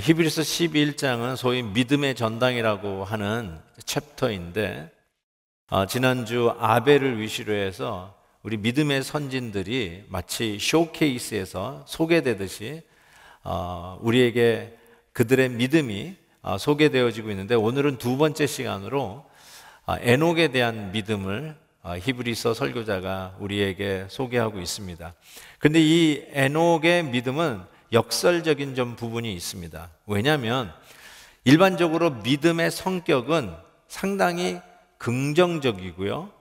히브리서 11장은 소위 믿음의 전당이라고 하는 챕터인데, 지난주 아벨을 위시로 해서 우리 믿음의 선진들이 마치 쇼케이스에서 소개되듯이 우리에게 그들의 믿음이 소개되어지고 있는데, 오늘은 두 번째 시간으로 에녹에 대한 믿음을 히브리서 설교자가 우리에게 소개하고 있습니다. 그런데 이 에녹의 믿음은 역설적인 좀 부분이 있습니다. 왜냐하면 일반적으로 믿음의 성격은 상당히 긍정적이고요,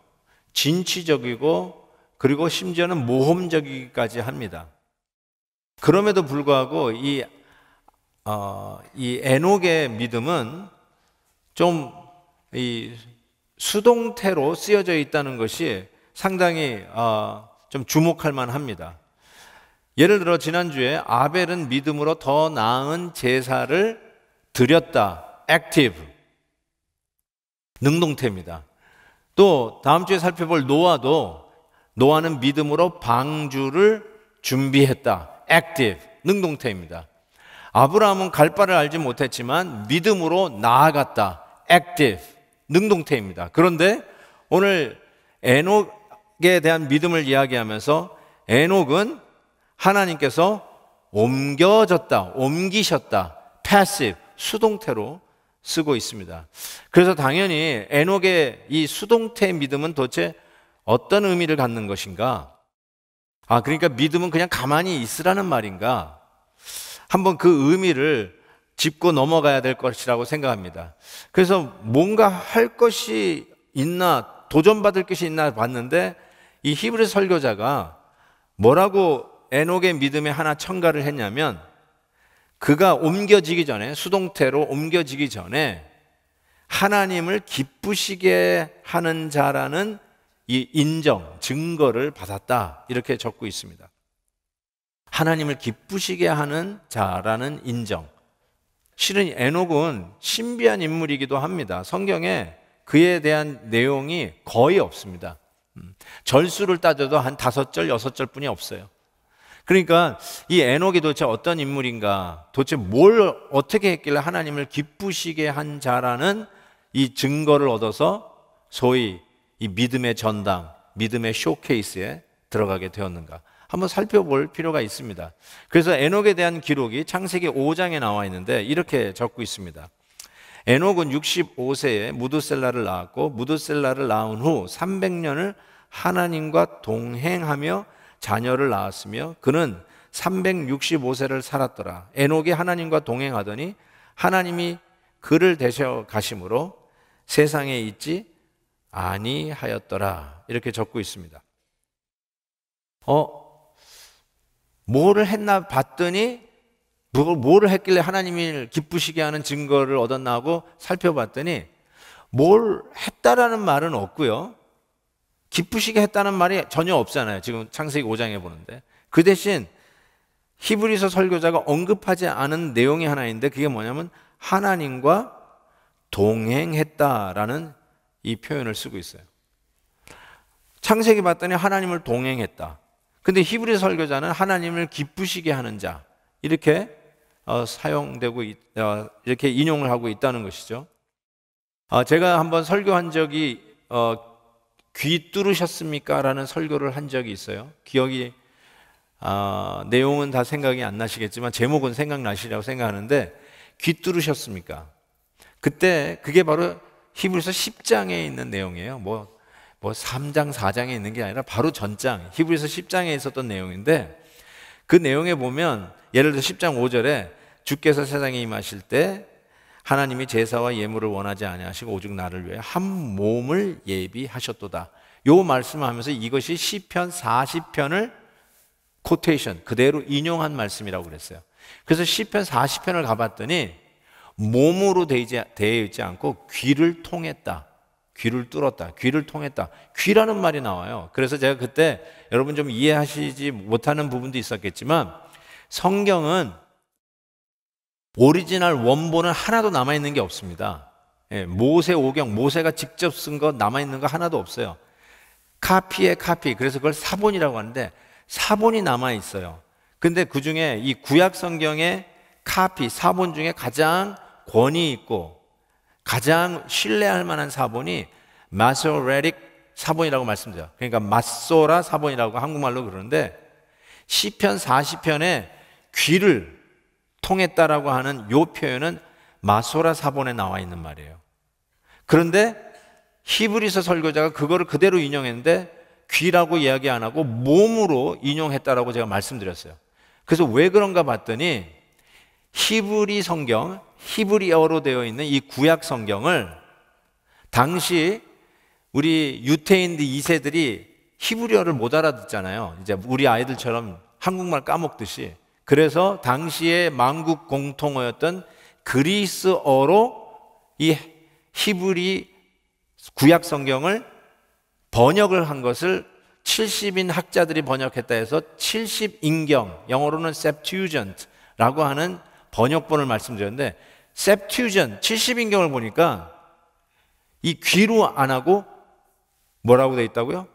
진취적이고, 그리고 심지어는 모험적이기까지 합니다. 그럼에도 불구하고 이 에녹의 믿음은 좀 이 수동태로 쓰여져 있다는 것이 상당히 좀 주목할 만합니다. 예를 들어 지난주에 아벨은 믿음으로 더 나은 제사를 드렸다, 액티브, 능동태입니다. 또 다음 주에 살펴볼 노아는 믿음으로 방주를 준비했다, 액티브, 능동태입니다. 아브라함은 갈 바를 알지 못했지만 믿음으로 나아갔다, 액티브, 능동태입니다. 그런데 오늘 에녹에 대한 믿음을 이야기하면서 에녹은 하나님께서 옮기셨다, 패시브, 수동태로 쓰고 있습니다. 그래서 당연히 에녹의 이 수동태 믿음은 도대체 어떤 의미를 갖는 것인가? 그러니까 믿음은 그냥 가만히 있으라는 말인가? 한번 그 의미를 짚고 넘어가야 될 것이라고 생각합니다. 그래서 뭔가 할 것이 있나, 도전받을 것이 있나 봤는데, 이 히브리 설교자가 뭐라고 에녹의 믿음에 하나 첨가를 했냐면, 그가 옮겨지기 전에, 수동태로 옮겨지기 전에 하나님을 기쁘시게 하는 자라는 이 인정, 증거를 받았다, 이렇게 적고 있습니다. 하나님을 기쁘시게 하는 자라는 인정. 실은 에녹은 신비한 인물이기도 합니다. 성경에 그에 대한 내용이 거의 없습니다. 절수를 따져도 한 5절, 6절 뿐이 없어요. 그러니까 이 에녹이 도대체 어떤 인물인가, 도대체 뭘 어떻게 했길래 하나님을 기쁘시게 한 자라는 이 증거를 얻어서 소위 이 믿음의 전당, 믿음의 쇼케이스에 들어가게 되었는가, 한번 살펴볼 필요가 있습니다. 그래서 에녹에 대한 기록이 창세기 5장에 나와 있는데 이렇게 적고 있습니다. 에녹은 65세에 무드셀라를 낳았고, 무드셀라를 낳은 후 300년을 하나님과 동행하며 자녀를 낳았으며, 그는 365세를 살았더라. 에녹이 하나님과 동행하더니 하나님이 그를 데려 가심으로 세상에 있지 아니하였더라, 이렇게 적고 있습니다. 뭐를 했나 봤더니, 뭐를 했길래 하나님을 기쁘시게 하는 증거를 얻었나 하고 살펴봤더니 뭘 했다라는 말은 없고요, 기쁘시게 했다는 말이 전혀 없잖아요. 지금 창세기 5장에 보는데. 그 대신 히브리서 설교자가 언급하지 않은 내용이 하나 있는데, 그게 뭐냐면 하나님과 동행했다라는 이 표현을 쓰고 있어요. 창세기 봤더니 하나님을 동행했다. 근데 히브리 설교자는 하나님을 기쁘시게 하는 자, 이렇게 사용되고 이렇게 인용을 하고 있다는 것이죠. 제가 한번 설교한 적이 귀 뚫으셨습니까? 라는 설교를 한 적이 있어요. 기억이 내용은 다 생각이 안 나시겠지만 제목은 생각나시리라고 생각하는데, 귀 뚫으셨습니까? 그때 그게 바로 히브리서 10장에 있는 내용이에요. 뭐 3장, 4장에 있는 게 아니라 바로 전장, 히브리서 10장에 있었던 내용인데, 그 내용에 보면 예를 들어 10장 5절에 주께서 세상에 임하실 때 하나님이 제사와 예물을 원하지 아니하시고 오직 나를 위해 한 몸을 예비하셨도다. 요 말씀을 하면서 이것이 시편 40편을 코테이션, 그대로 인용한 말씀이라고 그랬어요. 그래서 시편 40편을 가봤더니 몸으로 되어 있지 않고 귀를 통했다, 귀를 뚫었다, 귀를 통했다, 귀라는 말이 나와요. 그래서 제가 그때 여러분 좀 이해하시지 못하는 부분도 있었겠지만, 성경은 오리지널 원본은 하나도 남아있는 게 없습니다. 모세오경, 모세가 직접 쓴 거 남아있는 거 하나도 없어요. 카피의 카피, 그래서 그걸 사본이라고 하는데 사본이 남아있어요. 근데 그 중에 이 구약 성경의 사본 중에 가장 권위 있고 가장 신뢰할 만한 사본이 마소레릭 사본이라고 말씀드려요. 그러니까 마소라 사본이라고 한국말로 그러는데 시편 40편에 귀를 통했다라고 하는 이 표현은 마소라 사본에 나와 있는 말이에요. 그런데 히브리서 설교자가 그거를 그대로 인용했는데 귀라고 이야기 안 하고 몸으로 인용했다라고 제가 말씀드렸어요. 그래서 왜 그런가 봤더니 히브리 성경, 히브리어로 되어 있는 이 구약 성경을 당시 우리 유태인들 2세들이 히브리어를 못 알아듣잖아요. 이제 우리 아이들처럼 한국말 까먹듯이. 그래서 당시의 만국 공통어였던 그리스어로 이 히브리 구약 성경을 번역을 한 것을 70인 학자들이 번역했다 해서 70인경, 영어로는 Septuagint라고 하는 번역본을 말씀드렸는데 Septuagint, 70인경을 보니까 이 귀로 안 하고 뭐라고 되어 있다고요?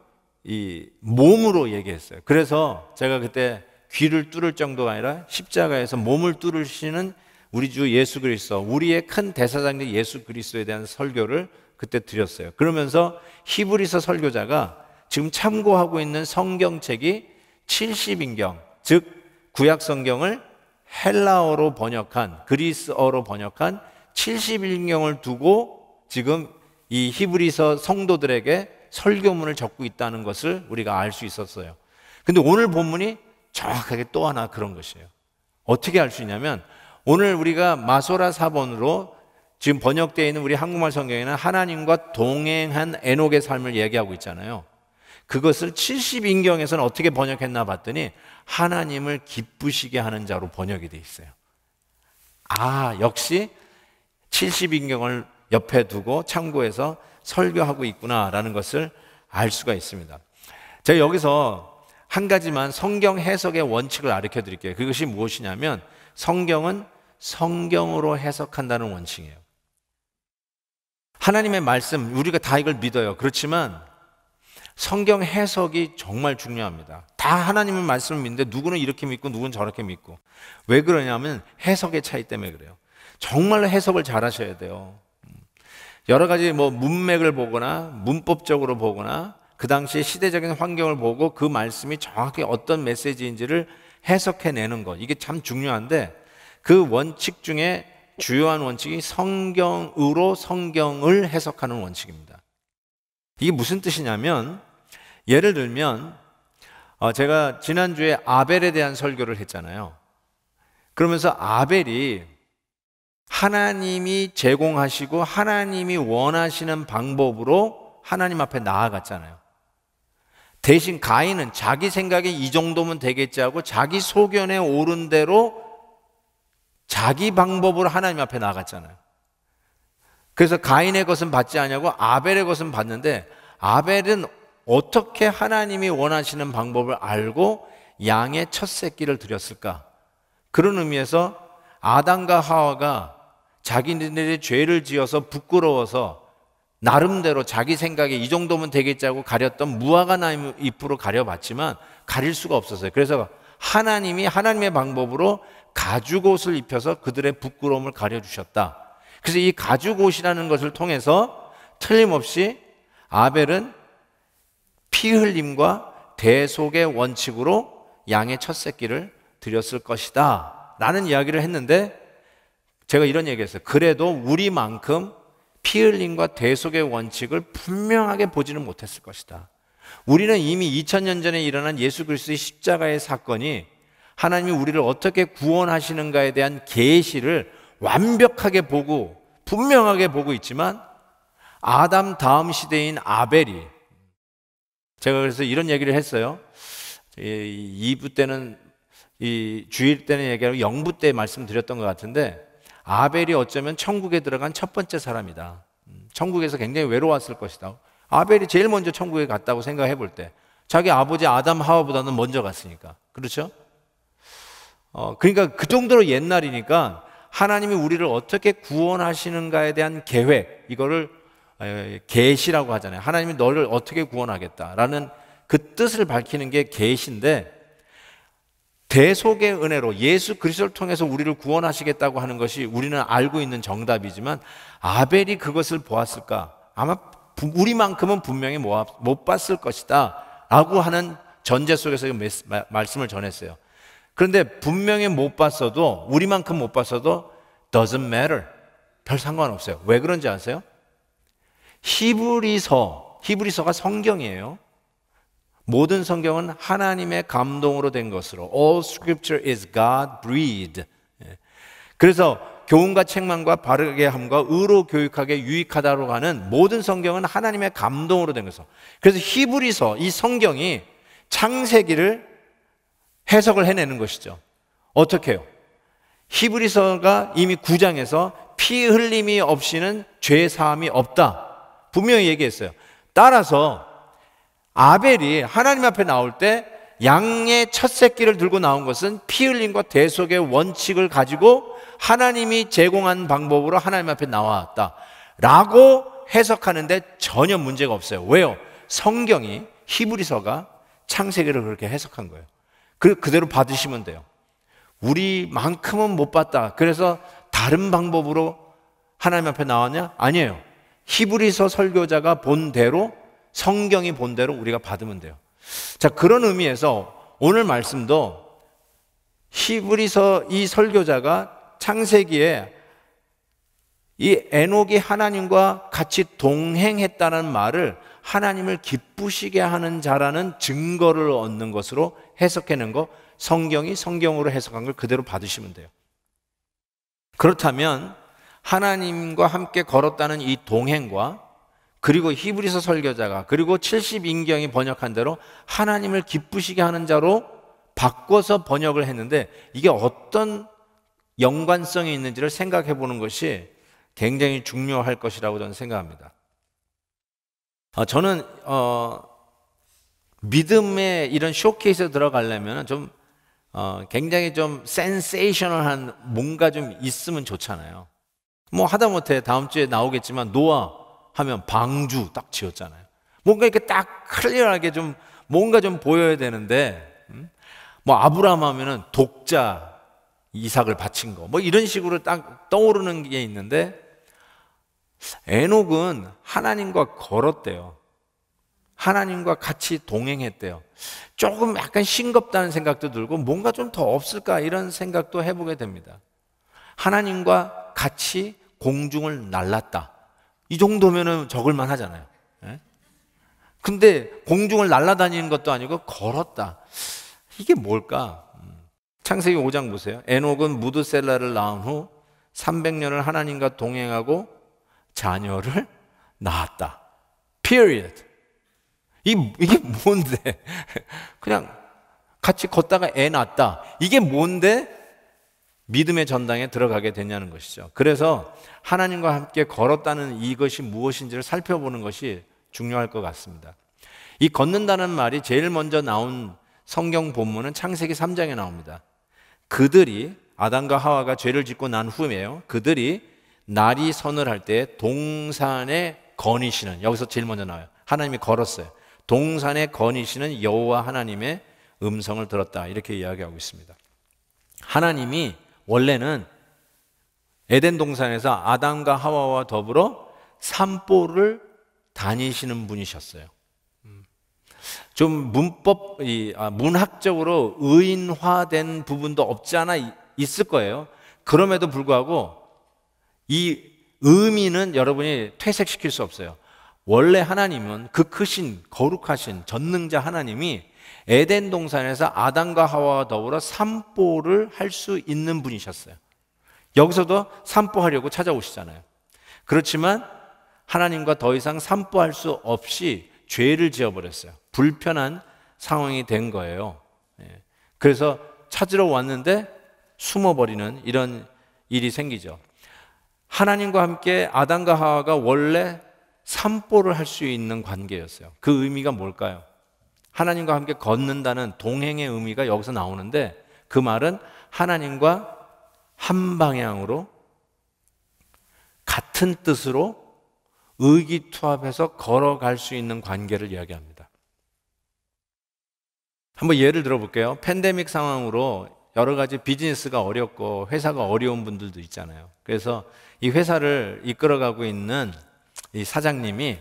이 몸으로 얘기했어요. 그래서 제가 그때 귀를 뚫을 정도가 아니라 십자가에서 몸을 뚫으시는 우리 주 예수 그리스도, 우리의 큰 대사장님 예수 그리스도에 대한 설교를 그때 드렸어요. 그러면서 히브리서 설교자가 지금 참고하고 있는 성경책이 70인경, 즉 구약 성경을 헬라어로 번역한, 그리스어로 번역한 71인경을 두고 지금 이 히브리서 성도들에게 설교문을 적고 있다는 것을 우리가 알 수 있었어요. 근데 오늘 본문이 정확하게 또 하나 그런 것이에요. 어떻게 알 수 있냐면 오늘 우리가 마소라 사본으로 지금 번역되어 있는 우리 한국말 성경에는 하나님과 동행한 에녹의 삶을 얘기하고 있잖아요. 그것을 70인경에서는 어떻게 번역했나 봤더니 하나님을 기쁘시게 하는 자로 번역이 되어 있어요. 아, 역시 70인경을 옆에 두고 참고해서 설교하고 있구나라는 것을 알 수가 있습니다. 제가 여기서 한 가지만 성경 해석의 원칙을 가르쳐 드릴게요. 그것이 무엇이냐면 성경은 성경으로 해석한다는 원칙이에요. 하나님의 말씀, 우리가 다 이걸 믿어요. 그렇지만 성경 해석이 정말 중요합니다. 다 하나님의 말씀을 믿는데 누구는 이렇게 믿고 누구는 저렇게 믿고. 왜 그러냐면 해석의 차이 때문에 그래요. 정말로 해석을 잘 하셔야 돼요. 여러 가지 문맥을 보거나 문법적으로 보거나 그 당시의 시대적인 환경을 보고 그 말씀이 정확히 어떤 메시지인지를 해석해내는 것, 이게 참 중요한데 그 원칙 중에 주요한 원칙이 성경으로 성경을 해석하는 원칙입니다. 이게 무슨 뜻이냐면 예를 들면 제가 지난주에 아벨에 대한 설교를 했잖아요. 그러면서 아벨이 하나님이 제공하시고 하나님이 원하시는 방법으로 하나님 앞에 나아갔잖아요. 대신 가인은 자기 생각에 이 정도면 되겠지 하고 자기 소견에 옳은 대로 자기 방법으로 하나님 앞에 나아갔잖아요. 그래서 가인의 것은 받지 않냐고 아벨의 것은 받는데 아벨은 어떻게 하나님이 원하시는 방법을 알고 양의 첫 새끼를 드렸을까? 그런 의미에서 아담과 하와가 자기네들이 죄를 지어서 부끄러워서 나름대로 자기 생각에 이 정도면 되겠지 하고 가렸던 무화과 나무 잎으로 가려봤지만 가릴 수가 없었어요. 그래서 하나님이 하나님의 방법으로 가죽옷을 입혀서 그들의 부끄러움을 가려주셨다. 그래서 이 가죽옷이라는 것을 통해서 틀림없이 아벨은 피 흘림과 대속의 원칙으로 양의 첫 새끼를 드렸을 것이다 라는 이야기를 했는데 제가 이런 얘기했어요. 그래도 우리만큼 피 흘림과 대속의 원칙을 분명하게 보지는 못했을 것이다. 우리는 이미 2000년 전에 일어난 예수 그리스도의 십자가의 사건이 하나님이 우리를 어떻게 구원하시는가에 대한 계시를 완벽하게 보고 분명하게 보고 있지만 아담 다음 시대인 아벨이, 제가 그래서 이런 얘기를 했어요. 2부 때는 주일 때는 얘기하고 영부 때 말씀드렸던 것 같은데 아벨이 어쩌면 천국에 들어간 첫 번째 사람이다. 천국에서 굉장히 외로웠을 것이다. 아벨이 제일 먼저 천국에 갔다고 생각해 볼 때 자기 아버지 아담 하와보다는 먼저 갔으니까. 그렇죠? 그러니까 그 정도로 옛날이니까 하나님이 우리를 어떻게 구원하시는가에 대한 계획, 이거를 계시라고 하잖아요. 하나님이 너를 어떻게 구원하겠다라는 그 뜻을 밝히는 게 계시인데 대속의 은혜로 예수 그리스도를 통해서 우리를 구원하시겠다고 하는 것이 우리는 알고 있는 정답이지만 아벨이 그것을 보았을까? 아마 우리만큼은 분명히 못 봤을 것이다 라고 하는 전제 속에서 말씀을 전했어요. 그런데 분명히 못 봤어도, 우리만큼 못 봤어도 doesn't matter, 별 상관없어요. 왜 그런지 아세요? 히브리서가 성경이에요. 모든 성경은 하나님의 감동으로 된 것으로, all scripture is God breathed. 그래서 교훈과 책망과 바르게 함과 의로 교육하게 유익하다고 하는 모든 성경은 하나님의 감동으로 된 것으로. 그래서 히브리서, 이 성경이 창세기를 해석을 해내는 것이죠. 어떻게 해요? 히브리서가 이미 9장에서 피 흘림이 없이는 죄 사함이 없다 분명히 얘기했어요. 따라서 아벨이 하나님 앞에 나올 때 양의 첫 새끼를 들고 나온 것은 피 흘림과 대속의 원칙을 가지고 하나님이 제공한 방법으로 하나님 앞에 나왔다 라고 해석하는데 전혀 문제가 없어요. 왜요? 성경이, 히브리서가 창세기를 그렇게 해석한 거예요. 그대로 받으시면 돼요. 우리만큼은 못 봤다, 그래서 다른 방법으로 하나님 앞에 나왔냐? 아니에요. 히브리서 설교자가 본 대로, 성경이 본 대로 우리가 받으면 돼요. 자, 그런 의미에서 오늘 말씀도 히브리서 이 설교자가 창세기에 이 에녹이 하나님과 같이 동행했다는 말을 하나님을 기쁘시게 하는 자라는 증거를 얻는 것으로 해석해낸 거, 성경이 성경으로 해석한 걸 그대로 받으시면 돼요. 그렇다면 하나님과 함께 걸었다는 이 동행과, 그리고 히브리서 설교자가, 그리고 70인경이 번역한 대로 하나님을 기쁘시게 하는 자로 바꿔서 번역을 했는데 이게 어떤 연관성이 있는지를 생각해 보는 것이 굉장히 중요할 것이라고 저는 생각합니다. 저는 믿음의 이런 쇼케이스에 들어가려면 좀 굉장히 좀 센세이셔널한 뭔가 좀 있으면 좋잖아요. 뭐 하다못해 다음 주에 나오겠지만 노아 하면 방주 딱 지었잖아요. 뭔가 이렇게 딱 클리어하게 좀 뭔가 좀 보여야 되는데, 뭐 아브라함 하면은 독자 이삭을 바친 거, 뭐 이런 식으로 딱 떠오르는 게 있는데, 에녹은 하나님과 걸었대요. 하나님과 같이 동행했대요. 조금 약간 싱겁다는 생각도 들고 뭔가 좀 더 없을까 이런 생각도 해보게 됩니다. 하나님과 같이 공중을 날랐다, 이 정도면은 적을만 하잖아요. 근데 공중을 날아다니는 것도 아니고 걸었다, 이게 뭘까? 창세기 5장 보세요. 에녹은 무드셀라를 낳은 후 300년을 하나님과 동행하고 자녀를 낳았다. period. 이게 뭔데? 그냥 같이 걷다가 애 낳았다, 이게 뭔데 믿음의 전당에 들어가게 됐냐는 것이죠. 그래서 하나님과 함께 걸었다는 이것이 무엇인지를 살펴보는 것이 중요할 것 같습니다. 이 걷는다는 말이 제일 먼저 나온 성경 본문은 창세기 3장에 나옵니다. 그들이, 아담과 하와가 죄를 짓고 난 후에요, 그들이 날이 서늘할 때 동산에 거니시는, 여기서 제일 먼저 나와요. 하나님이 걸었어요. 동산에 거니시는 여호와 하나님의 음성을 들었다, 이렇게 이야기하고 있습니다. 하나님이 원래는 에덴 동산에서 아담과 하와와 더불어 산보를 다니시는 분이셨어요. 좀 문학적으로 의인화된 부분도 없지 않아 있을 거예요. 그럼에도 불구하고 이 의미는 여러분이 퇴색시킬 수 없어요. 원래 하나님은 그 크신 거룩하신 전능자 하나님이 에덴 동산에서 아담과 하와와 더불어 산보를 할 수 있는 분이셨어요. 여기서도 산보하려고 찾아오시잖아요. 그렇지만 하나님과 더 이상 산보할 수 없이 죄를 지어버렸어요. 불편한 상황이 된 거예요. 그래서 찾으러 왔는데 숨어버리는 이런 일이 생기죠. 하나님과 함께 아담과 하와가 원래 산보를 할 수 있는 관계였어요. 그 의미가 뭘까요? 하나님과 함께 걷는다는 동행의 의미가 여기서 나오는데, 그 말은 하나님과 한 방향으로 같은 뜻으로 의기투합해서 걸어갈 수 있는 관계를 이야기합니다. 한번 예를 들어볼게요. 팬데믹 상황으로 여러 가지 비즈니스가 어렵고 회사가 어려운 분들도 있잖아요. 그래서 이 회사를 이끌어가고 있는 이 사장님이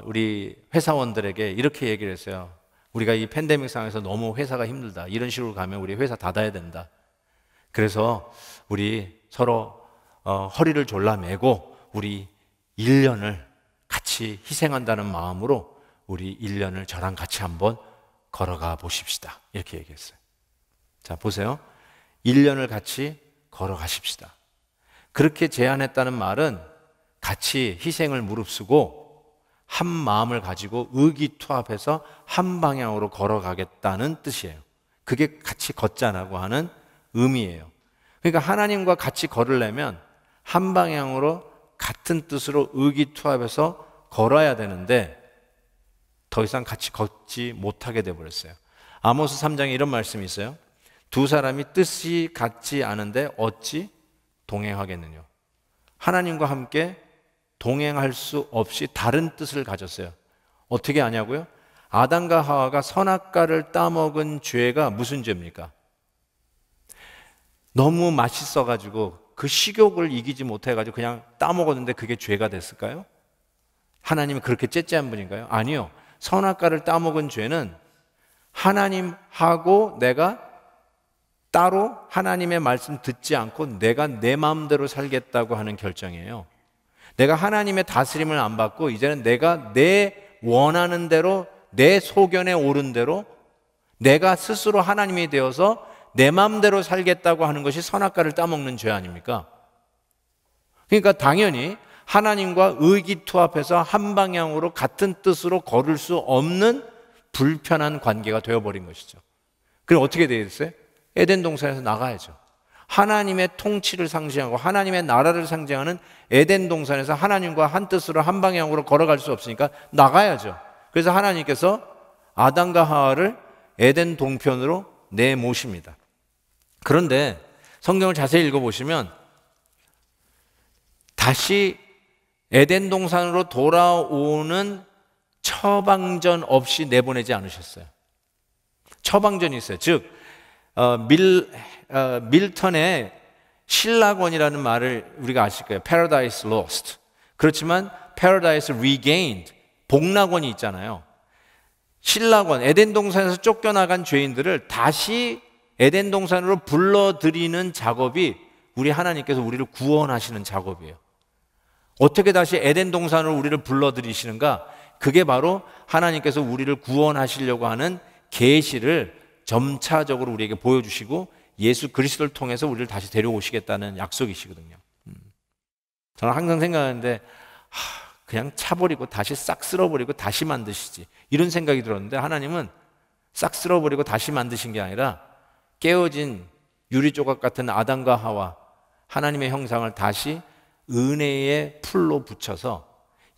우리 회사원들에게 이렇게 얘기를 했어요. 우리가 이 팬데믹 상황에서 너무 회사가 힘들다. 이런 식으로 가면 우리 회사 닫아야 된다. 그래서 우리 서로 허리를 졸라매고 우리 1년을 같이 희생한다는 마음으로 우리 1년을 저랑 같이 한번 걸어가 보십시다. 이렇게 얘기했어요. 자, 보세요. 1년을 같이 걸어가십시다. 그렇게 제안했다는 말은 같이 희생을 무릅쓰고 한 마음을 가지고 의기투합해서 한 방향으로 걸어가겠다는 뜻이에요. 그게 같이 걷자라고 하는 의미예요. 그러니까 하나님과 같이 걸으려면 한 방향으로 같은 뜻으로 의기투합해서 걸어야 되는데 더 이상 같이 걷지 못하게 되어버렸어요. 아모스 3장에 이런 말씀이 있어요. 두 사람이 뜻이 같지 않은데 어찌 동행하겠느냐. 하나님과 함께 동행할 수 없이 다른 뜻을 가졌어요. 어떻게 아냐고요? 아담과 하와가 선악과를 따먹은 죄가 무슨 죄입니까? 너무 맛있어가지고 그 식욕을 이기지 못해가지고 그냥 따먹었는데 그게 죄가 됐을까요? 하나님이 그렇게 째째한 분인가요? 아니요. 선악과를 따먹은 죄는 하나님하고 내가 따로 하나님의 말씀 듣지 않고 내가 내 마음대로 살겠다고 하는 결정이에요. 내가 하나님의 다스림을 안 받고 이제는 내가 내 원하는 대로 내 소견에 오른 대로 내가 스스로 하나님이 되어서 내 마음대로 살겠다고 하는 것이 선악과를 따먹는 죄 아닙니까? 그러니까 당연히 하나님과 의기투합해서 한 방향으로 같은 뜻으로 걸을 수 없는 불편한 관계가 되어버린 것이죠. 그럼 어떻게 되겠어요? 에덴 동산에서 나가야죠. 하나님의 통치를 상징하고 하나님의 나라를 상징하는 에덴 동산에서 하나님과 한 뜻으로 한 방향으로 걸어갈 수 없으니까 나가야죠. 그래서 하나님께서 아담과 하와를 에덴 동편으로 내모십니다. 그런데 성경을 자세히 읽어보시면 다시 에덴 동산으로 돌아오는 처방전 없이 내보내지 않으셨어요. 처방전이 있어요. 즉 밀턴의 신라권이라는 말을 우리가 아실 거예요. Paradise Lost. 그렇지만 Paradise Regained, 복락원이 있잖아요. 신라권, 에덴 동산에서 쫓겨나간 죄인들을 다시 에덴 동산으로 불러들이는 작업이 우리 하나님께서 우리를 구원하시는 작업이에요. 어떻게 다시 에덴 동산으로 우리를 불러들이시는가? 그게 바로 하나님께서 우리를 구원하시려고 하는 계시를 점차적으로 우리에게 보여주시고 예수 그리스도를 통해서 우리를 다시 데려오시겠다는 약속이시거든요. 저는 항상 생각하는데 그냥 차버리고 다시 싹 쓸어버리고 다시 만드시지 이런 생각이 들었는데 하나님은 싹 쓸어버리고 다시 만드신 게 아니라 깨어진 유리조각 같은 아담과 하와 하나님의 형상을 다시 은혜의 풀로 붙여서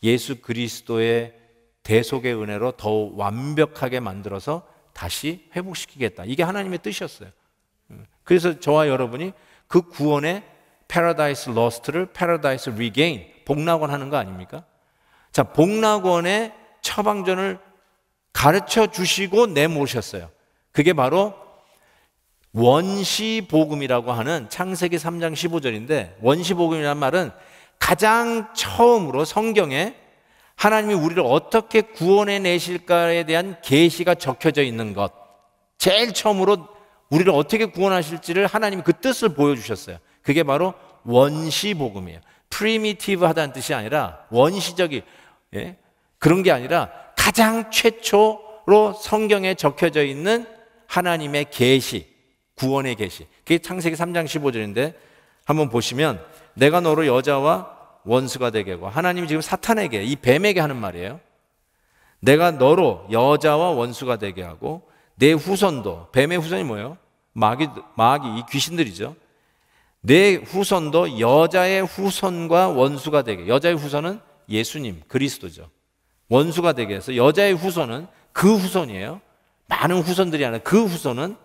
예수 그리스도의 대속의 은혜로 더 완벽하게 만들어서 다시 회복시키겠다. 이게 하나님의 뜻이었어요. 그래서 저와 여러분이 그 구원의 Paradise Lost를 Paradise Regain, 복락원 하는 거 아닙니까? 자, 복락원의 처방전을 가르쳐 주시고 내모셨어요. 그게 바로 원시복음이라고 하는 창세기 3장 15절인데 원시복음이라는 말은 가장 처음으로 성경에 하나님이 우리를 어떻게 구원해 내실까에 대한 계시가 적혀져 있는 것, 제일 처음으로 우리를 어떻게 구원하실지를 하나님이 그 뜻을 보여주셨어요. 그게 바로 원시복음이에요. 프리미티브 하다는 뜻이 아니라 원시적인 그런 게 아니라 가장 최초로 성경에 적혀져 있는 하나님의 계시, 구원의 계시. 그게 창세기 3장 15절인데 한번 보시면 내가 너로 여자와 원수가 되게 하고 하나님이 지금 사탄에게 이 뱀에게 하는 말이에요. 내가 너로 여자와 원수가 되게 하고 내 후손도, 뱀의 후손이 뭐예요? 마귀 이 귀신들이죠. 내 후손도 여자의 후손과 원수가 되게. 여자의 후손은 예수님 그리스도죠. 원수가 되게 해서 여자의 후손은 그 후손이에요. 많은 후손들이 아니라 그 후손은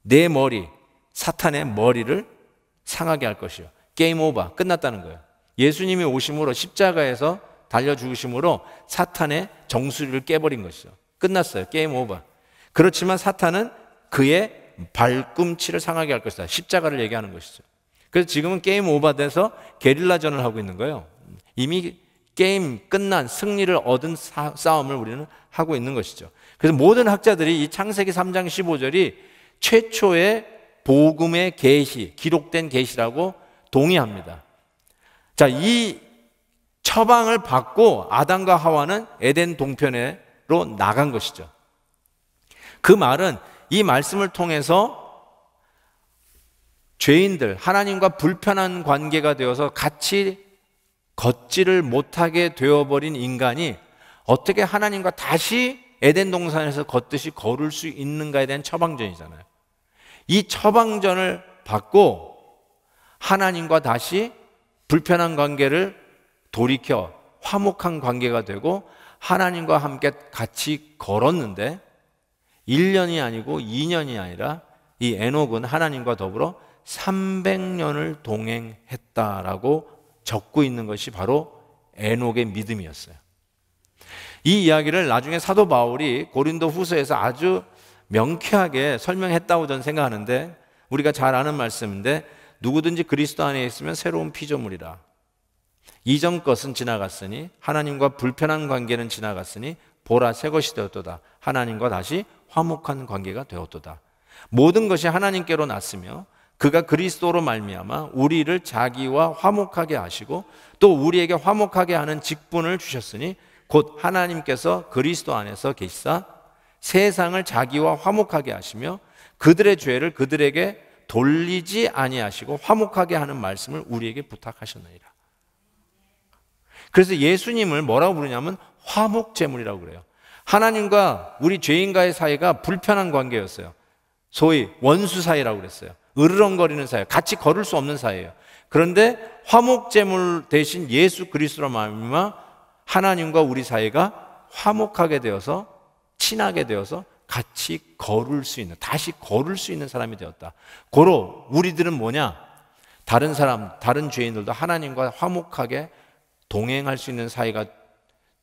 내 머리, 사탄의 머리를 상하게 할 것이요. 게임 오버, 끝났다는 거예요. 예수님이 오심으로 십자가에서 달려 죽으심으로 사탄의 정수리를 깨버린 것이죠. 끝났어요. 게임 오버. 그렇지만 사탄은 그의 발꿈치를 상하게 할 것이다. 십자가를 얘기하는 것이죠. 그래서 지금은 게임 오버돼서 게릴라전을 하고 있는 거예요. 이미 게임 끝난 승리를 얻은 싸움을 우리는 하고 있는 것이죠. 그래서 모든 학자들이 이 창세기 3장 15절이 최초의 복음의 계시, 기록된 계시라고 동의합니다. 자, 이 처방을 받고 아담과 하와는 에덴 동편으로 나간 것이죠. 그 말은 이 말씀을 통해서 죄인들, 하나님과 불편한 관계가 되어서 같이 걷지를 못하게 되어버린 인간이 어떻게 하나님과 다시 에덴 동산에서 걷듯이 걸을 수 있는가에 대한 처방전이잖아요. 이 처방전을 받고 하나님과 다시 불편한 관계를 돌이켜 화목한 관계가 되고 하나님과 함께 같이 걸었는데 1년이 아니고 2년이 아니라 이 에녹은 하나님과 더불어 300년을 동행했다라고 적고 있는 것이 바로 에녹의 믿음이었어요. 이 이야기를 나중에 사도 바울이 고린도 후서에서 아주 명쾌하게 설명했다고 저는 생각하는데, 우리가 잘 아는 말씀인데, 누구든지 그리스도 안에 있으면 새로운 피조물이라. 이전 것은 지나갔으니 하나님과 불편한 관계는 지나갔으니 보라 새 것이 되었도다. 하나님과 다시 화목한 관계가 되었도다. 모든 것이 하나님께로 났으며 그가 그리스도로 말미암아 우리를 자기와 화목하게 하시고 또 우리에게 화목하게 하는 직분을 주셨으니 곧 하나님께서 그리스도 안에서 계시사 세상을 자기와 화목하게 하시며 그들의 죄를 그들에게 돌리지 아니하시고 화목하게 하는 말씀을 우리에게 부탁하셨느니라. 그래서 예수님을 뭐라고 부르냐면 화목제물이라고 그래요. 하나님과 우리 죄인과의 사이가 불편한 관계였어요. 소위 원수 사이라고 그랬어요. 으르렁거리는 사이, 같이 걸을 수 없는 사이예요. 그런데 화목제물 대신 예수 그리스도로 말미암아 하나님과 우리 사이가 화목하게 되어서 친하게 되어서 같이 걸을 수 있는, 다시 걸을 수 있는 사람이 되었다. 고로 우리들은 뭐냐? 다른 사람, 다른 죄인들도 하나님과 화목하게 동행할 수 있는 사이가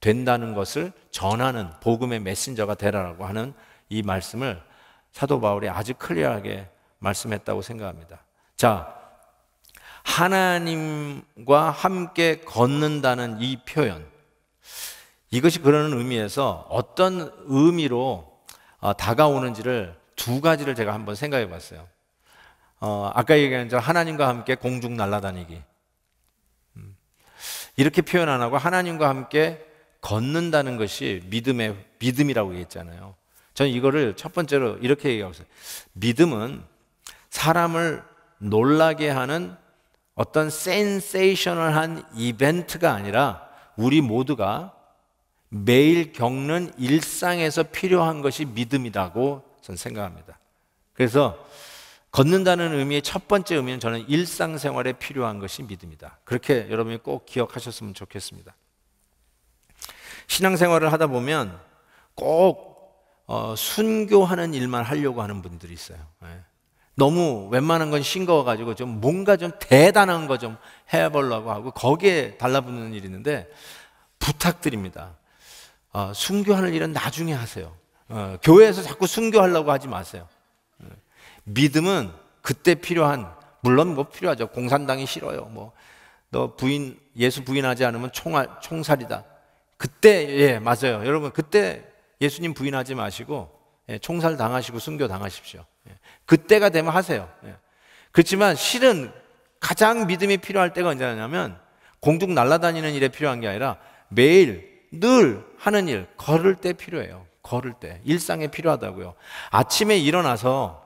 된다는 것을 전하는 복음의 메신저가 되라라고 하는 이 말씀을 사도 바울이 아주 클리어하게 말씀했다고 생각합니다. 자, 하나님과 함께 걷는다는 이 표현, 이것이 그러는 의미에서 어떤 의미로 다가오는지를 두 가지를 제가 한번 생각해 봤어요. 아까 얘기한 저 하나님과 함께 공중 날아다니기, 이렇게 표현 안 하고 하나님과 함께 걷는다는 것이 믿음이라고 얘기했잖아요. 저는 이거를 첫 번째로 이렇게 얘기하고 있어요. 믿음은 사람을 놀라게 하는 어떤 센세이셔널한 이벤트가 아니라 우리 모두가 매일 겪는 일상에서 필요한 것이 믿음이라고 저는 생각합니다. 그래서 걷는다는 의미의 첫 번째 의미는 저는 일상생활에 필요한 것이 믿음이다. 그렇게 여러분이 꼭 기억하셨으면 좋겠습니다. 신앙생활을 하다 보면 꼭 순교하는 일만 하려고 하는 분들이 있어요. 너무 웬만한 건 싱거워가지고 좀 뭔가 좀 대단한 거 좀 해보려고 하고 거기에 달라붙는 일이 있는데, 부탁드립니다. 순교하는 일은 나중에 하세요. 교회에서 자꾸 순교하려고 하지 마세요. 믿음은 그때 필요한, 물론 뭐 필요하죠. 공산당이 싫어요. 뭐 너 예수 부인하지 않으면 총살이다. 그때, 예, 맞아요. 여러분, 그때 예수님 부인하지 마시고 총살 당하시고 순교 당하십시오. 그때가 되면 하세요. 그렇지만 실은 가장 믿음이 필요할 때가 언제냐면 공중 날아다니는 일에 필요한 게 아니라 매일 늘 하는 일, 걸을 때 필요해요. 걸을 때, 일상에 필요하다고요. 아침에 일어나서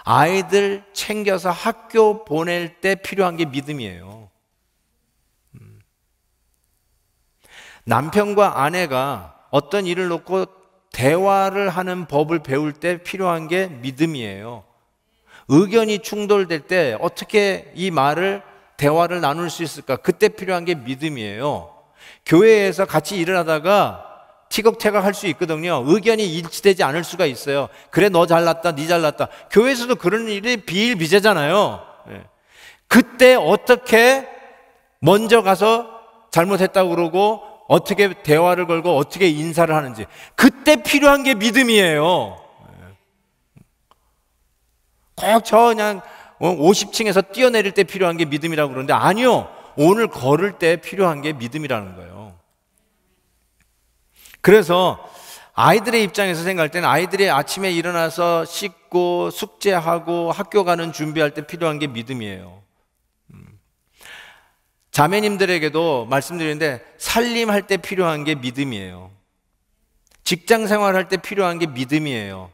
아이들 챙겨서 학교 보낼 때 필요한 게 믿음이에요. 남편과 아내가 어떤 일을 놓고 대화를 하는 법을 배울 때 필요한 게 믿음이에요. 의견이 충돌될 때 어떻게 이 대화를 나눌 수 있을까? 그때 필요한 게 믿음이에요. 교회에서 같이 일을 하다가 티격태격 할 수 있거든요. 의견이 일치되지 않을 수가 있어요. 그래, 너 잘났다, 니 잘났다. 교회에서도 그런 일이 비일비재잖아요. 그때 어떻게 먼저 가서 잘못했다고 그러고 어떻게 대화를 걸고 어떻게 인사를 하는지, 그때 필요한 게 믿음이에요. 꼭 그냥 50층에서 뛰어내릴 때 필요한 게 믿음이라고 그러는데 아니요. 오늘 걸을 때 필요한 게 믿음이라는 거예요. 그래서 아이들의 입장에서 생각할 때는 아이들이 아침에 일어나서 씻고 숙제하고 학교 가는 준비할 때 필요한 게 믿음이에요. 자매님들에게도 말씀드리는데 살림할 때 필요한 게 믿음이에요. 직장 생활할 때 필요한 게 믿음이에요.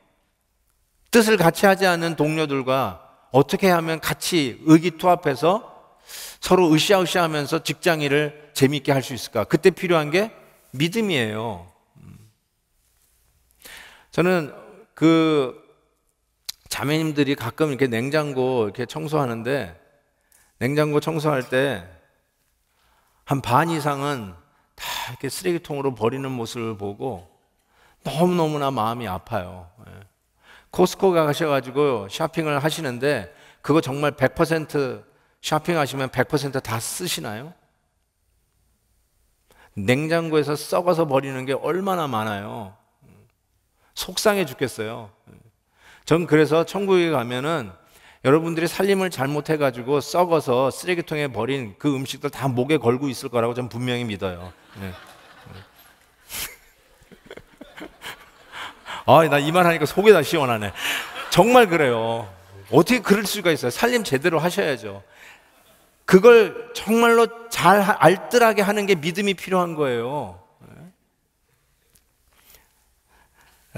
뜻을 같이 하지 않는 동료들과 어떻게 하면 같이 의기투합해서 서로 으쌰으쌰 하면서 직장 일을 재미있게 할 수 있을까? 그때 필요한 게 믿음이에요. 저는 그 자매님들이 가끔 이렇게 냉장고 이렇게 청소하는데 냉장고 청소할 때 한 반 이상은 다 이렇게 쓰레기통으로 버리는 모습을 보고 너무너무나 마음이 아파요. 코스코 가셔가지고 쇼핑을 하시는데 그거 정말 100% 쇼핑하시면 100% 다 쓰시나요? 냉장고에서 썩어서 버리는 게 얼마나 많아요. 속상해 죽겠어요. 전 그래서 천국에 가면은 여러분들이 살림을 잘못해가지고 썩어서 쓰레기통에 버린 그 음식들 다 목에 걸고 있을 거라고 전 분명히 믿어요. 나 이 말 하니까 속이 다 시원하네. 정말 그래요. 어떻게 그럴 수가 있어요? 살림 제대로 하셔야죠. 그걸 정말로 잘 알뜰하게 하는 게 믿음이 필요한 거예요.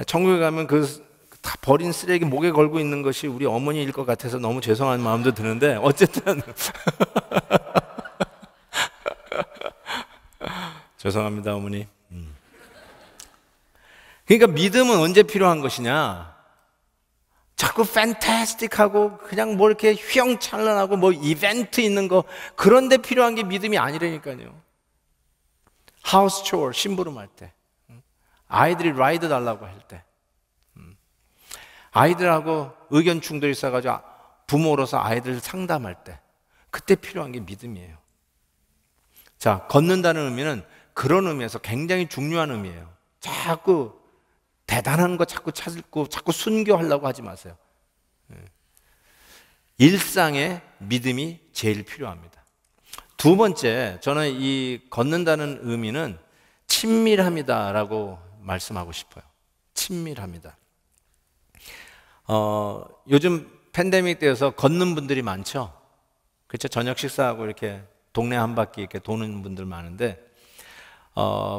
천국에 가면 그 다 버린 쓰레기 목에 걸고 있는 것이 우리 어머니일 것 같아서 너무 죄송한 마음도 드는데 어쨌든 죄송합니다 어머니. 그러니까 믿음은 언제 필요한 것이냐? 자꾸 판타스틱하고 그냥 뭐 이렇게 휘황찬란하고 뭐 이벤트 있는 거 그런 데 필요한 게 믿음이 아니라니까요. 하우스 초어 심부름할 때, 아이들이 라이드 달라고 할 때, 아이들하고 의견 충돌이 있어가지고 부모로서 아이들 상담할 때, 그때 필요한 게 믿음이에요. 자, 걷는다는 의미는 그런 의미에서 굉장히 중요한 의미예요. 자꾸 대단한 거 자꾸 찾고 자꾸 순교하려고 하지 마세요. 일상에 믿음이 제일 필요합니다. 두 번째, 저는 이 걷는다는 의미는 친밀함이다라고 말씀하고 싶어요. 친밀합니다. 요즘 팬데믹 때여서 걷는 분들이 많죠. 그렇죠. 저녁 식사하고 이렇게 동네 한 바퀴 이렇게 도는 분들 많은데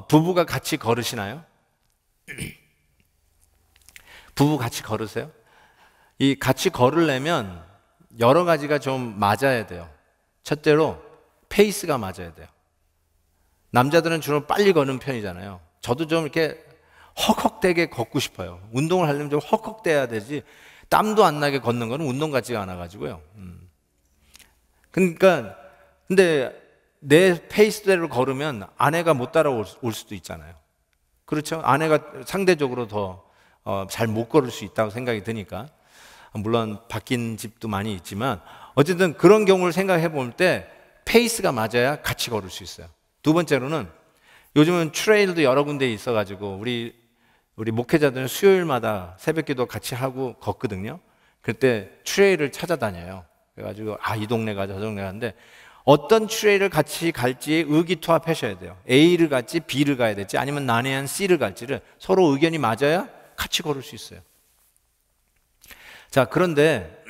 부부가 같이 걸으시나요? 부부 같이 걸으세요? 이 같이 걸으려면 여러 가지가 좀 맞아야 돼요. 첫째로 페이스가 맞아야 돼요. 남자들은 주로 빨리 걷는 편이잖아요. 저도 좀 이렇게 헉헉대게 걷고 싶어요. 운동을 하려면 좀 헉헉대야 되지 땀도 안 나게 걷는 거는 운동 같지가 않아가지고요. 그러니까 근데 내 페이스대로 걸으면 아내가 못 따라올 수도 있잖아요. 그렇죠? 아내가 상대적으로 더 잘 못 걸을 수 있다고 생각이 드니까. 물론 바뀐 집도 많이 있지만 어쨌든 그런 경우를 생각해 볼 때 페이스가 맞아야 같이 걸을 수 있어요. 두 번째로는 요즘은 트레일도 여러 군데 있어가지고 우리 목회자들은 수요일마다 새벽기도 같이 하고 걷거든요. 그때 트레일을 찾아다녀요. 그래가지고 이 동네 가자 저 동네 가는데 어떤 트레일을 같이 갈지 의기투합하셔야 돼요. A를 갈지 B를 가야 될지 아니면 난해한 C를 갈지를 서로 의견이 맞아야 같이 걸을 수 있어요. 자, 그런데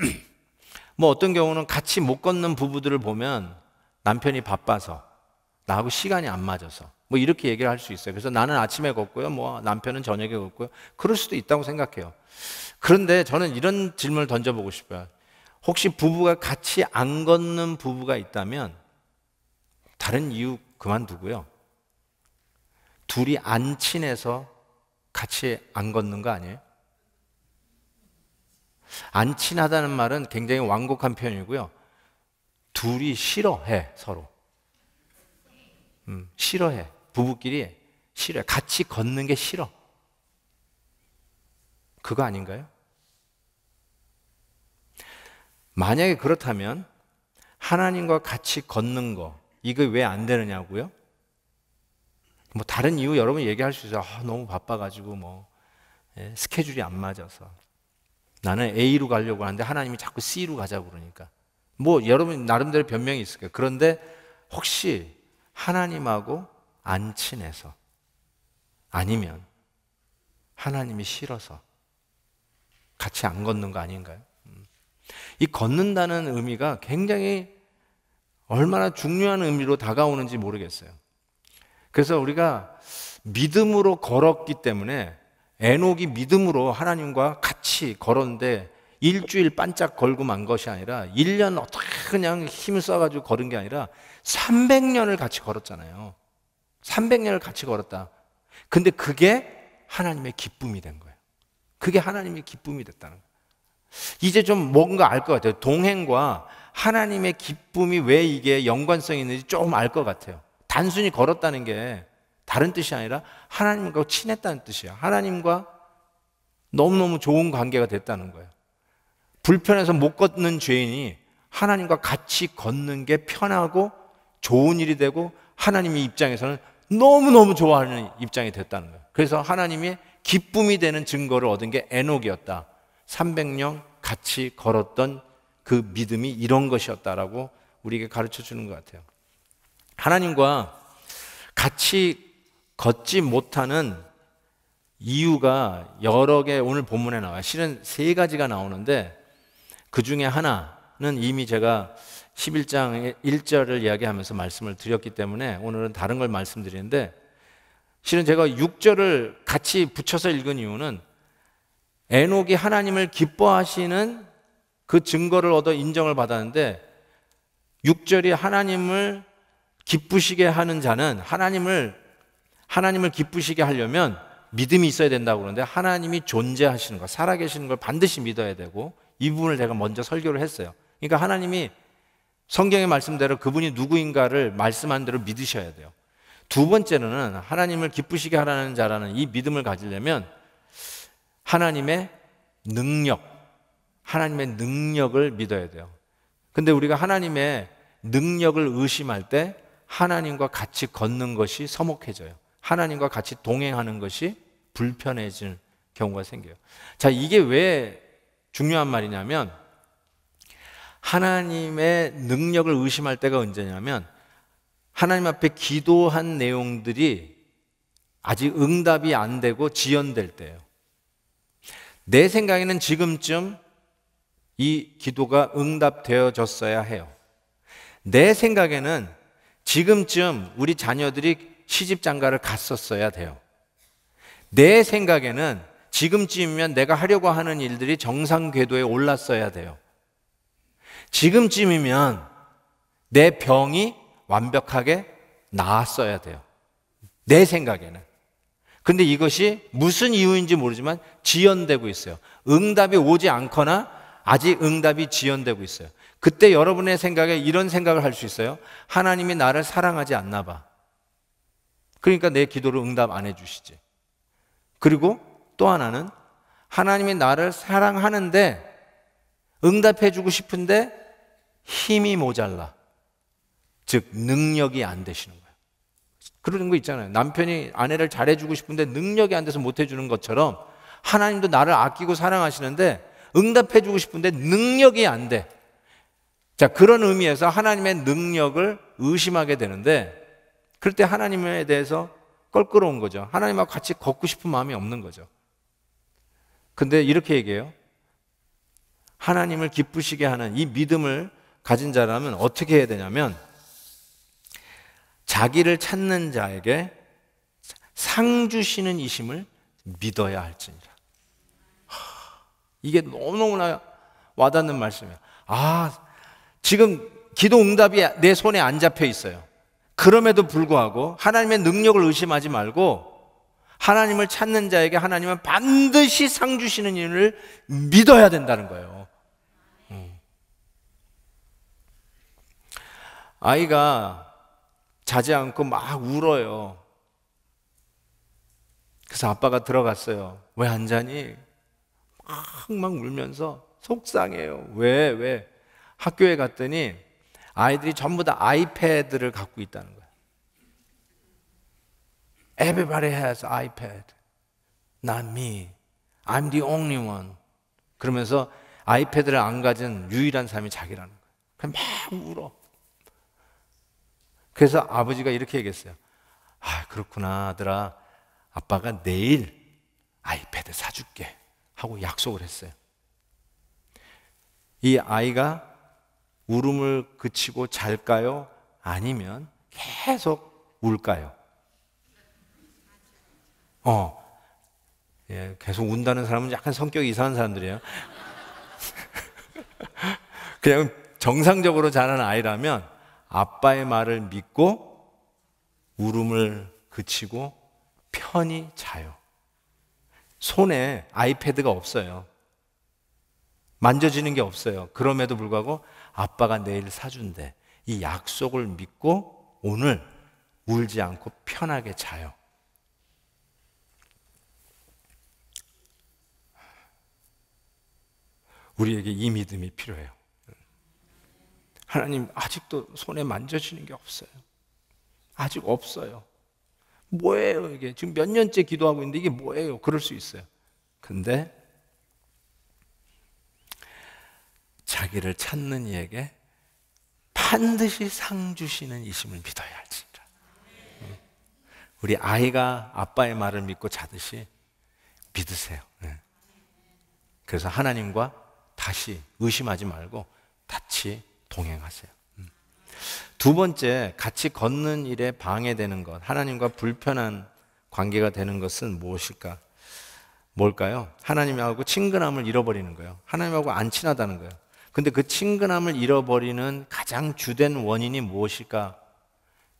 뭐 어떤 경우는 같이 못 걷는 부부들을 보면 남편이 바빠서 나하고 시간이 안 맞아서 뭐 이렇게 얘기를 할 수 있어요. 그래서 나는 아침에 걷고요, 뭐 남편은 저녁에 걷고요. 그럴 수도 있다고 생각해요. 그런데 저는 이런 질문을 던져보고 싶어요. 혹시 부부가 같이 안 걷는 부부가 있다면 다른 이유 그만두고요. 둘이 안 친해서 같이 안 걷는 거 아니에요? 안 친하다는 말은 굉장히 완곡한 표현이고요. 둘이 싫어해 서로. 싫어해. 부부끼리 싫어해. 같이 걷는 게 싫어. 그거 아닌가요? 만약에 그렇다면 하나님과 같이 걷는 거 이거 왜 안 되느냐고요? 뭐 다른 이유 여러분 얘기할 수 있어요. 너무 바빠가지고 뭐 스케줄이 안 맞아서. 나는 A로 가려고 하는데 하나님이 자꾸 C로 가자고 그러니까. 뭐 여러분 나름대로 변명이 있을 거예요. 그런데 혹시 하나님하고 안 친해서, 아니면 하나님이 싫어서 같이 안 걷는 거 아닌가요? 이 걷는다는 의미가 굉장히 얼마나 중요한 의미로 다가오는지 모르겠어요. 그래서 우리가 믿음으로 걸었기 때문에, 에녹이 믿음으로 하나님과 같이 걸었는데 일주일 반짝 걸고 만 것이 아니라 1년 어떻게 그냥 힘을 써가지고 걸은 게 아니라 300년을 같이 걸었잖아요. 300년을 같이 걸었다. 근데 그게 하나님의 기쁨이 된 거예요. 그게 하나님의 기쁨이 됐다는 거예요. 이제 좀 뭔가 알 것 같아요. 동행과 하나님의 기쁨이 왜 이게 연관성이 있는지 조금 알 것 같아요. 단순히 걸었다는 게 다른 뜻이 아니라 하나님과 친했다는 뜻이야. 하나님과 너무너무 좋은 관계가 됐다는 거예요. 불편해서 못 걷는 죄인이 하나님과 같이 걷는 게 편하고 좋은 일이 되고, 하나님의 입장에서는 너무너무 좋아하는 입장이 됐다는 거예요. 그래서 하나님이 기쁨이 되는 증거를 얻은 게 에녹이었다. 300년 같이 걸었던 그 믿음이 이런 것이었다라고 우리에게 가르쳐 주는 것 같아요. 하나님과 같이 걷지 못하는 이유가 여러 개 오늘 본문에 나와요. 실은 3가지가 나오는데, 그 중에 하나는 이미 제가 11장 1절을 이야기하면서 말씀을 드렸기 때문에 오늘은 다른 걸 말씀드리는데, 실은 제가 6절을 같이 붙여서 읽은 이유는 에녹이 하나님을 기뻐하시는 그 증거를 얻어 인정을 받았는데, 6절이 하나님을 기쁘시게 하는 자는, 하나님을 기쁘시게 하려면 믿음이 있어야 된다고 그러는데, 하나님이 존재하시는 것, 살아계시는 걸 반드시 믿어야 되고, 이 부분을 제가 먼저 설교를 했어요. 그러니까 하나님이 성경의 말씀대로 그분이 누구인가를 말씀한 대로 믿으셔야 돼요. 두 번째로는 하나님을 기쁘시게 하라는 자라는 이 믿음을 가지려면 하나님의 능력을 믿어야 돼요. 근데 우리가 하나님의 능력을 의심할 때 하나님과 같이 걷는 것이 서먹해져요. 하나님과 같이 동행하는 것이 불편해지는 경우가 생겨요. 자, 이게 왜 중요한 말이냐면, 하나님의 능력을 의심할 때가 언제냐면, 하나님 앞에 기도한 내용들이 아직 응답이 안 되고 지연될 때예요. 내 생각에는 지금쯤 이 기도가 응답되어졌어야 해요. 내 생각에는 지금쯤 우리 자녀들이 시집장가를 갔었어야 돼요. 내 생각에는 지금쯤이면 내가 하려고 하는 일들이 정상 궤도에 올랐어야 돼요. 지금쯤이면 내 병이 완벽하게 나았어야 돼요. 내 생각에는. 근데 이것이 무슨 이유인지 모르지만 지연되고 있어요. 응답이 오지 않거나 아직 응답이 지연되고 있어요. 그때 여러분의 생각에 이런 생각을 할 수 있어요. 하나님이 나를 사랑하지 않나 봐. 그러니까 내 기도를 응답 안 해주시지. 그리고 또 하나는, 하나님이 나를 사랑하는데 응답해주고 싶은데 힘이 모자라. 즉 능력이 안 되시는 거예요. 그런 거 있잖아요. 남편이 아내를 잘해주고 싶은데 능력이 안 돼서 못 해주는 것처럼, 하나님도 나를 아끼고 사랑하시는데 응답해주고 싶은데 능력이 안 돼. 자, 그런 의미에서 하나님의 능력을 의심하게 되는데, 그럴 때 하나님에 대해서 껄끄러운 거죠. 하나님하고 같이 걷고 싶은 마음이 없는 거죠. 근데 이렇게 얘기해요. 하나님을 기쁘시게 하는 이 믿음을 가진 자라면 어떻게 해야 되냐면, 자기를 찾는 자에게 상 주시는 이심을 믿어야 할지니라. 이게 너무너무나 와닿는 말씀이에요. 지금 기도 응답이 내 손에 안 잡혀 있어요. 그럼에도 불구하고 하나님의 능력을 의심하지 말고 하나님을 찾는 자에게 하나님은 반드시 상 주시는 일을 믿어야 된다는 거예요. 아이가 자지 않고 막 울어요. 그래서 아빠가 들어갔어요. 왜 안 자니? 막 울면서 속상해요. 왜? 학교에 갔더니 아이들이 전부 다 아이패드를 갖고 있다는 거예요. Everybody has iPad. Not me. I'm the only one. 그러면서 아이패드를 안 가진 유일한 사람이 자기라는 거예요. 그냥 막 울어. 그래서 아버지가 이렇게 얘기했어요. 아, 그렇구나, 아들아. 아빠가 내일 아이패드 사줄게 하고 약속을 했어요. 이 아이가 울음을 그치고 잘까요? 아니면 계속 울까요? 예, 계속 운다는 사람은 약간 성격이 이상한 사람들이에요. 그냥 정상적으로 자라는 아이라면 아빠의 말을 믿고 울음을 그치고 편히 자요. 손에 아이패드가 없어요. 만져지는 게 없어요. 그럼에도 불구하고 아빠가 내일 사준대. 이 약속을 믿고 오늘 울지 않고 편하게 자요. 우리에게 이 믿음이 필요해요. 하나님, 아직도 손에 만져지는 게 없어요. 아직 없어요. 뭐예요 이게? 지금 몇 년째 기도하고 있는데 이게 뭐예요? 그럴 수 있어요. 근데 자기를 찾는 이에게 반드시 상 주시는 이심을 믿어야 할지니라. 우리 아이가 아빠의 말을 믿고 자듯이 믿으세요. 그래서 하나님과 다시 의심하지 말고 같이 동행하세요. 두 번째, 같이 걷는 일에 방해되는 것, 하나님과 불편한 관계가 되는 것은 무엇일까? 뭘까요? 하나님하고 친근함을 잃어버리는 거예요. 하나님하고 안 친하다는 거예요. 근데 그 친근함을 잃어버리는 가장 주된 원인이 무엇일까?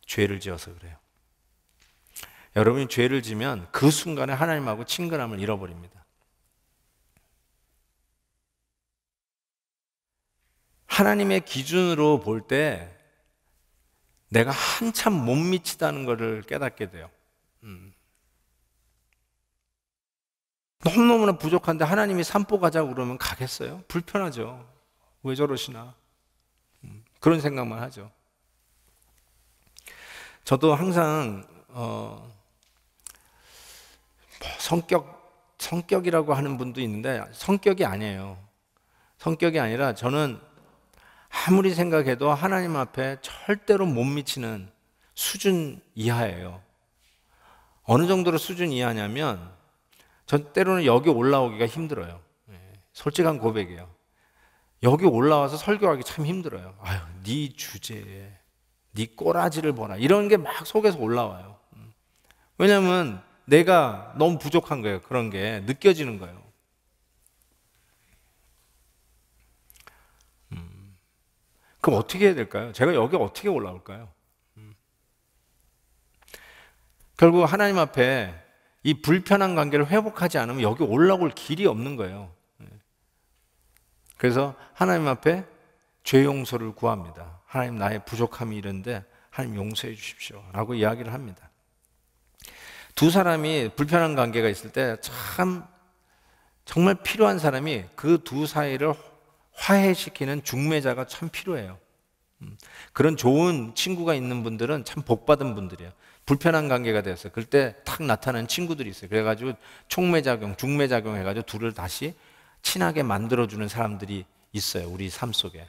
죄를 지어서 그래요. 여러분이 죄를 지면 그 순간에 하나님하고 친근함을 잃어버립니다. 하나님의 기준으로 볼 때 내가 한참 못 미치다는 것을 깨닫게 돼요. 너무너무나 부족한데 하나님이 산보 가자고 그러면 가겠어요? 불편하죠. 왜 저러시나? 그런 생각만 하죠. 저도 항상 성격이라고 하는 분도 있는데 성격이 아니에요. 성격이 아니라 저는 아무리 생각해도 하나님 앞에 절대로 못 미치는 수준 이하예요. 어느 정도로 수준 이하냐면 전 때로는 여기 올라오기가 힘들어요. 솔직한 고백이에요. 여기 올라와서 설교하기 참 힘들어요. 아유, 네 주제에 네 꼬라지를 보라 이런 게 막 속에서 올라와요. 왜냐하면 내가 너무 부족한 거예요. 그런 게 느껴지는 거예요. 그럼 어떻게 해야 될까요? 제가 여기 어떻게 올라올까요? 결국 하나님 앞에 이 불편한 관계를 회복하지 않으면 여기 올라올 길이 없는 거예요. 그래서 하나님 앞에 죄 용서를 구합니다. 하나님, 나의 부족함이 이런데 하나님 용서해 주십시오 라고 이야기를 합니다. 두 사람이 불편한 관계가 있을 때 참 정말 필요한 사람이 그 두 사이를 화해시키는 중매자가 참 필요해요. 그런 좋은 친구가 있는 분들은 참 복받은 분들이에요. 불편한 관계가 됐어요. 그때 탁 나타나는 친구들이 있어요. 그래가지고 촉매작용, 중매작용 해가지고 둘을 다시 친하게 만들어주는 사람들이 있어요. 우리 삶 속에.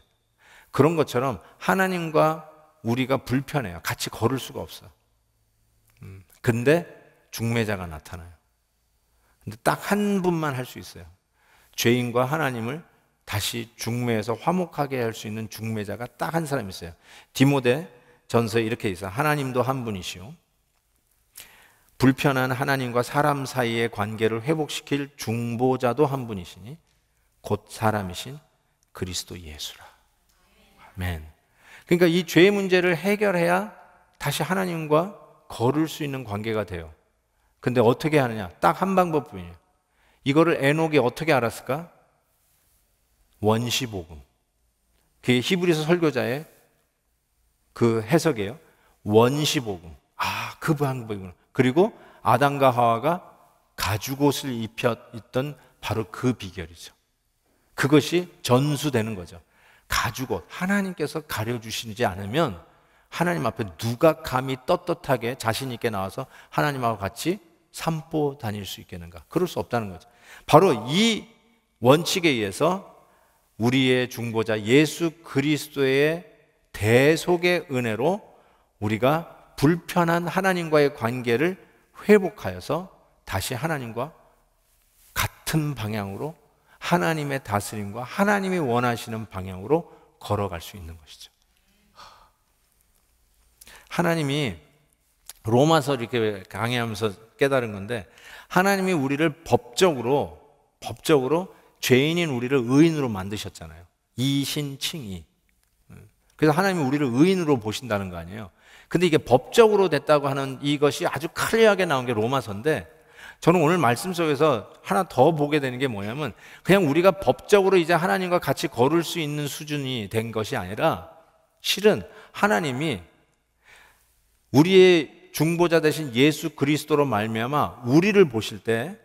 그런 것처럼 하나님과 우리가 불편해요. 같이 걸을 수가 없어요. 근데 중매자가 나타나요. 근데 딱 한 분만 할 수 있어요. 죄인과 하나님을 다시 중매해서 화목하게 할 수 있는 중매자가 딱 한 사람 있어요. 디모데 전서에 이렇게 있어요. 하나님도 한 분이시오. 불편한 하나님과 사람 사이의 관계를 회복시킬 중보자도 한 분이시니 곧 사람이신 그리스도 예수라. 아멘. 그러니까 이 죄 문제를 해결해야 다시 하나님과 걸을 수 있는 관계가 돼요. 근데 어떻게 하느냐? 딱 한 방법뿐이에요. 이거를 에녹이 어떻게 알았을까? 원시복음. 그게 히브리서 설교자의 그 해석이에요. 원시복음. 아, 그 방법이구나. 그리고 아담과 하와가 가죽옷을 입혔던 바로 그 비결이죠. 그것이 전수되는 거죠. 가죽옷. 하나님께서 가려주시지 않으면 하나님 앞에 누가 감히 떳떳하게 자신 있게 나와서 하나님하고 같이 산보 다닐 수 있겠는가? 그럴 수 없다는 거죠. 바로 이 원칙에 의해서 우리의 중보자 예수 그리스도의 대속의 은혜로 우리가 불편한 하나님과의 관계를 회복하여서 다시 하나님과 같은 방향으로, 하나님의 다스림과 하나님이 원하시는 방향으로 걸어갈 수 있는 것이죠. 하나님이 로마서를 이렇게 강의하면서 깨달은 건데, 하나님이 우리를 법적으로 죄인인 우리를 의인으로 만드셨잖아요. 이신칭의. 그래서 하나님이 우리를 의인으로 보신다는 거 아니에요. 근데 이게 법적으로 됐다고 하는 이것이 아주 클리어하게 나온 게 로마서인데, 저는 오늘 말씀 속에서 하나 더 보게 되는 게 뭐냐면, 그냥 우리가 법적으로 이제 하나님과 같이 걸을 수 있는 수준이 된 것이 아니라, 실은 하나님이 우리의 중보자 되신 예수 그리스도로 말미암아 우리를 보실 때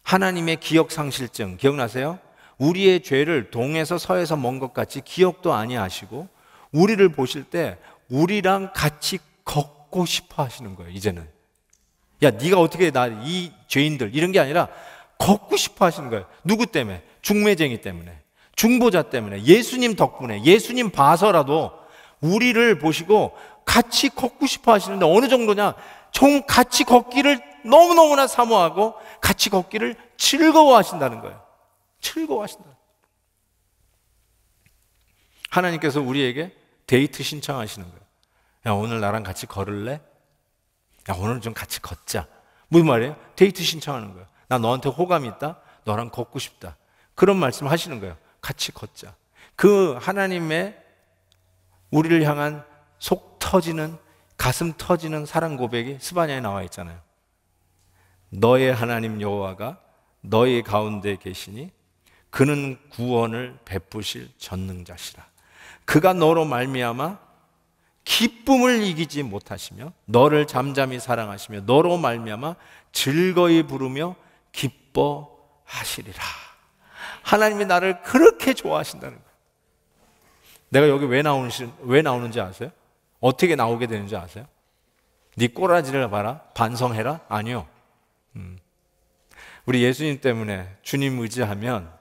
하나님의 기억상실증, 기억나세요? 우리의 죄를 동에서 서에서 먼 것 같이 기억도 아니하시고, 우리를 보실 때 우리랑 같이 걷고 싶어 하시는 거예요. 이제는 야, 네가 어떻게 나 이 죄인들, 이런 게 아니라 걷고 싶어 하시는 거예요. 누구 때문에? 중매쟁이 때문에, 중보자 때문에, 예수님 덕분에, 예수님 봐서라도 우리를 보시고 같이 걷고 싶어 하시는데, 어느 정도냐? 좀 같이 걷기를 너무너무나 사모하고 같이 걷기를 즐거워하신다는 거예요. 즐거워하신다. 하나님께서 우리에게 데이트 신청하시는 거예요. 야, 오늘 나랑 같이 걸을래? 야, 오늘 좀 같이 걷자. 무슨 말이에요? 데이트 신청하는 거예요. 나 너한테 호감이 있다? 너랑 걷고 싶다. 그런 말씀 하시는 거예요. 같이 걷자. 그 하나님의 우리를 향한 속 터지는, 가슴 터지는 사랑 고백이 스바냐에 나와 있잖아요. 너의 하나님 여호와가 너희 가운데 계시니 그는 구원을 베푸실 전능자시라. 그가 너로 말미암아 기쁨을 이기지 못하시며 너를 잠잠히 사랑하시며 너로 말미암아 즐거이 부르며 기뻐하시리라. 하나님이 나를 그렇게 좋아하신다는 거예요. 내가 여기 왜 나오는지 아세요? 어떻게 나오게 되는지 아세요? 네 꼬라지를 봐라, 반성해라? 아니요. 우리 예수님 때문에 주님 의지하면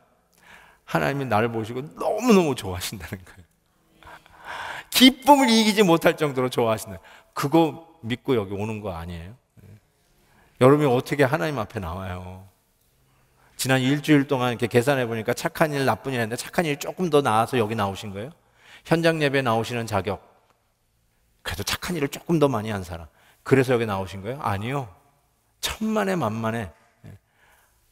하나님이 나를 보시고 너무너무 좋아하신다는 거예요. 기쁨을 이기지 못할 정도로 좋아하신다. 그거 믿고 여기 오는 거 아니에요? 여러분이 어떻게 하나님 앞에 나와요? 지난 일주일 동안 이렇게 계산해 보니까 착한 일, 나쁜 일 했는데 착한 일이 조금 더 나아서 여기 나오신 거예요? 현장 예배 나오시는 자격, 그래도 착한 일을 조금 더 많이 한 사람, 그래서 여기 나오신 거예요? 아니요. 천만에 만만에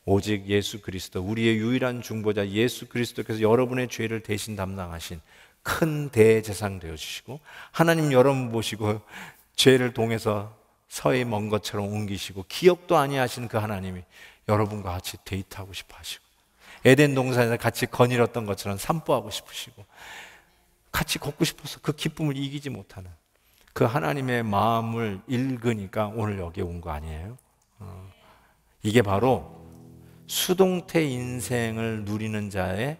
오직 예수 그리스도, 우리의 유일한 중보자 예수 그리스도께서 여러분의 죄를 대신 담당하신 큰 대제사장 되어주시고, 하나님 여러분 보시고 죄를 동에서 서에 먼 것처럼 옮기시고 기억도 아니하신 그 하나님이 여러분과 같이 데이트하고 싶어 하시고, 에덴 동산에서 같이 거닐었던 것처럼 산보하고 싶으시고, 같이 걷고 싶어서 그 기쁨을 이기지 못하는 그 하나님의 마음을 읽으니까 오늘 여기에 온 거 아니에요? 이게 바로 수동태 인생을 누리는 자의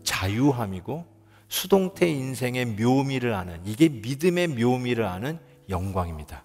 자유함이고, 수동태 인생의 묘미를 아는, 이게 믿음의 묘미를 아는 영광입니다.